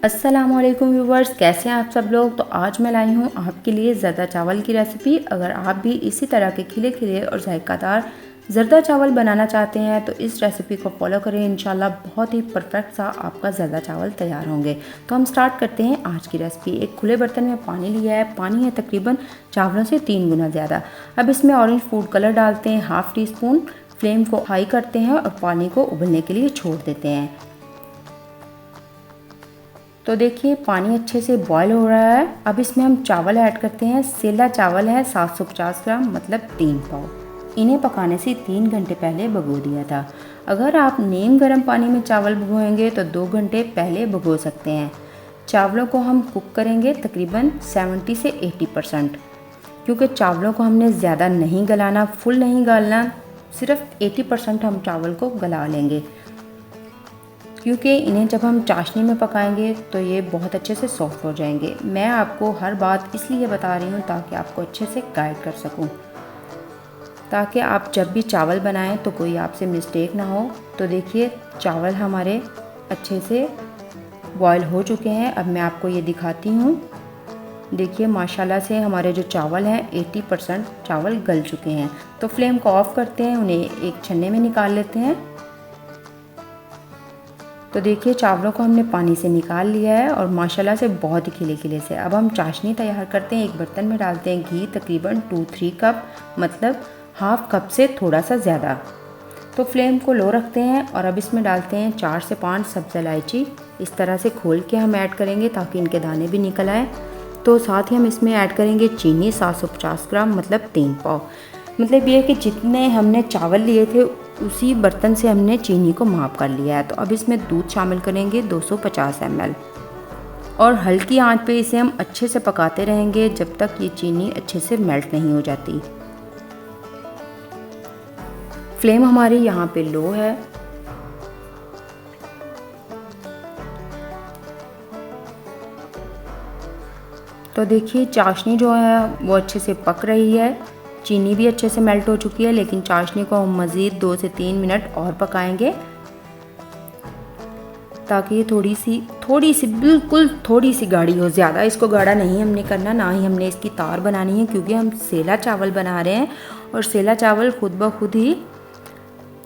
अस्सलामुअलैकुम व्यूवर्स, कैसे हैं आप सब लोग। तो आज मैं लाई हूँ आपके लिए ज़रदा चावल की रेसिपी। अगर आप भी इसी तरह के खिले खिले और जायकादार ज़रदा चावल बनाना चाहते हैं तो इस रेसिपी को फॉलो करें। इंशाल्लाह बहुत ही परफेक्ट सा आपका ज़रदा चावल तैयार होंगे। तो हम स्टार्ट करते हैं आज की रेसिपी। एक खुले बर्तन में पानी लिया है। पानी है तकरीबन चावलों से 3 गुना ज़्यादा। अब इसमें ऑरेंज फूड कलर डालते हैं हाफ़ टी स्पून। फ्लेम को हाई करते हैं और पानी को उबलने के लिए छोड़ देते हैं। तो देखिए पानी अच्छे से बॉईल हो रहा है। अब इसमें हम चावल ऐड करते हैं। सेला चावल है 750 ग्राम, मतलब 3 पाव। इन्हें पकाने से 3 घंटे पहले भिगो दिया था। अगर आप नीम गर्म पानी में चावल भिगोएंगे तो 2 घंटे पहले भिगो सकते हैं। चावलों को हम कुक करेंगे तकरीबन 70 से 80%, क्योंकि चावलों को हमने ज़्यादा नहीं गलाना, फुल नहीं गालना, सिर्फ 80% हम चावल को गला लेंगे, क्योंकि इन्हें जब हम चाशनी में पकाएंगे तो ये बहुत अच्छे से सॉफ्ट हो जाएंगे। मैं आपको हर बात इसलिए बता रही हूँ ताकि आपको अच्छे से गाइड कर सकूँ, ताकि आप जब भी चावल बनाएं तो कोई आपसे मिस्टेक ना हो। तो देखिए चावल हमारे अच्छे से बॉयल हो चुके हैं। अब मैं आपको ये दिखाती हूँ। देखिए माशाल्लाह से हमारे जो चावल हैं 80% चावल गल चुके हैं। तो फ्लेम को ऑफ़ करते हैं, उन्हें एक छन्ने में निकाल लेते हैं। तो देखिए चावलों को हमने पानी से निकाल लिया है और माशाल्लाह से बहुत ही खिले खिले से। अब हम चाशनी तैयार करते हैं। एक बर्तन में डालते हैं घी, तकरीबन 2-3 कप, मतलब हाफ़ कप से थोड़ा सा ज़्यादा। तो फ्लेम को लो रखते हैं और अब इसमें डालते हैं 4 से 5 सब्ज़ इलायची। इस तरह से खोल के हम ऐड करेंगे ताकि इनके दाने भी निकल आए। तो साथ ही हम इसमें ऐड करेंगे चीनी 750 ग्राम, मतलब 3 पाव। मतलब ये कि जितने हमने चावल लिए थे उसी बर्तन से हमने चीनी को माप कर लिया है। तो अब इसमें दूध शामिल करेंगे 250 ml, और हल्की आंच पे इसे हम अच्छे से पकाते रहेंगे जब तक ये चीनी अच्छे से मेल्ट नहीं हो जाती। फ्लेम हमारी यहाँ पे लो है। तो देखिए चाशनी जो है वो अच्छे से पक रही है, चीनी भी अच्छे से मेल्ट हो चुकी है, लेकिन चाशनी को हम मज़ीद 2 से 3 मिनट और पकाएंगे ताकि ये थोड़ी सी बिल्कुल थोड़ी सी गाढ़ी हो। ज़्यादा इसको गाढ़ा नहीं हमने करना, ना ही हमने इसकी तार बनानी है, क्योंकि हम सेला चावल बना रहे हैं और सेला चावल खुद ब खुद ही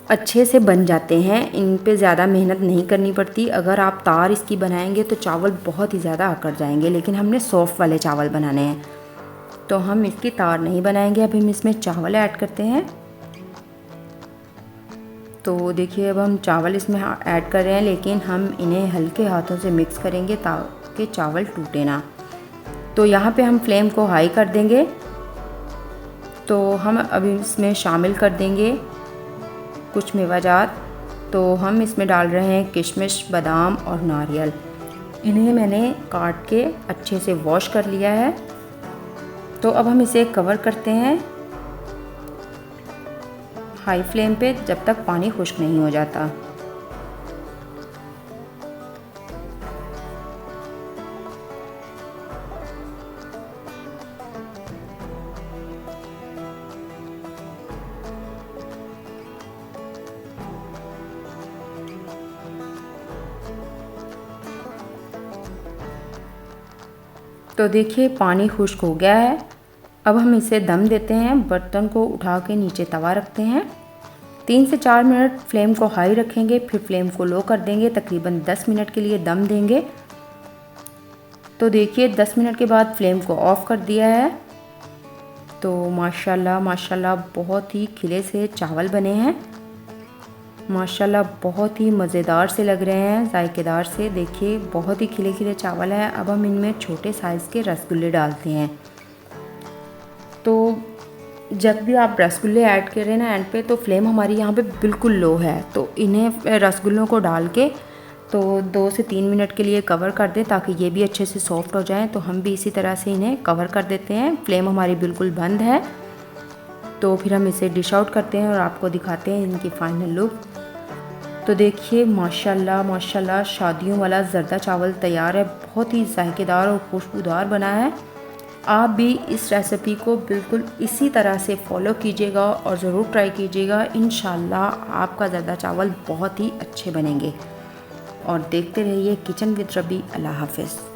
अच्छे से बन जाते हैं। इन पे ज़्यादा मेहनत नहीं करनी पड़ती। अगर आप तार इसकी बनाएंगे तो चावल बहुत ही ज़्यादा अकड़ जाएंगे, लेकिन हमने सॉफ्ट वाले चावल बनाने हैं तो हम इसकी तार नहीं बनाएंगे। अब हम इसमें चावल ऐड करते हैं। तो देखिए अब हम चावल इसमें ऐड कर रहे हैं, लेकिन हम इन्हें हल्के हाथों से मिक्स करेंगे ताकि चावल टूटे ना। तो यहाँ पे हम फ्लेम को हाई कर देंगे। तो हम अभी इसमें शामिल कर देंगे कुछ मेवाजात। तो हम इसमें डाल रहे हैं किशमिश, बादाम और नारियल। इन्हें मैंने काट के अच्छे से वॉश कर लिया है। तो अब हम इसे कवर करते हैं हाई फ्लेम पे जब तक पानी खुश्क नहीं हो जाता। तो देखिए पानी खुश्क हो गया है। अब हम इसे दम देते हैं। बर्तन को उठा के नीचे तवा रखते हैं। 3 से 4 मिनट फ्लेम को हाई रखेंगे, फिर फ्लेम को लो कर देंगे। तकरीबन 10 मिनट के लिए दम देंगे। तो देखिए 10 मिनट के बाद फ्लेम को ऑफ़ कर दिया है। तो माशाल्लाह माशाल्लाह बहुत ही खिले से चावल बने हैं। माशाल्लाह बहुत ही मज़ेदार से लग रहे हैं, जायकेदार से। देखिए बहुत ही खिले खिले चावल हैं। अब हम इनमें छोटे साइज़ के रसगुल्ले डालते हैं। तो जब भी आप रसगुल्ले ऐड करें ना एंड पे, तो फ्लेम हमारी यहाँ पे बिल्कुल लो है। तो इन्हें रसगुल्लों को डाल के तो 2 से 3 मिनट के लिए कवर कर दें ताकि ये भी अच्छे से सॉफ्ट हो जाएं। तो हम भी इसी तरह से इन्हें कवर कर देते हैं। फ्लेम हमारी बिल्कुल बंद है। तो फिर हम इसे डिश आउट करते हैं और आपको दिखाते हैं इनकी फाइनल लुक। तो देखिए माशाल्लाह माशाल्लाह शादियों वाला ज़रदा चावल तैयार है। बहुत ही जायकेदार और खुशबूदार बना है। आप भी इस रेसिपी को बिल्कुल इसी तरह से फॉलो कीजिएगा और ज़रूर ट्राई कीजिएगा। इंशाल्लाह आपका ज़रदा चावल बहुत ही अच्छे बनेंगे। और देखते रहिए किचन विद रबी। अल्लाह हाफिज़।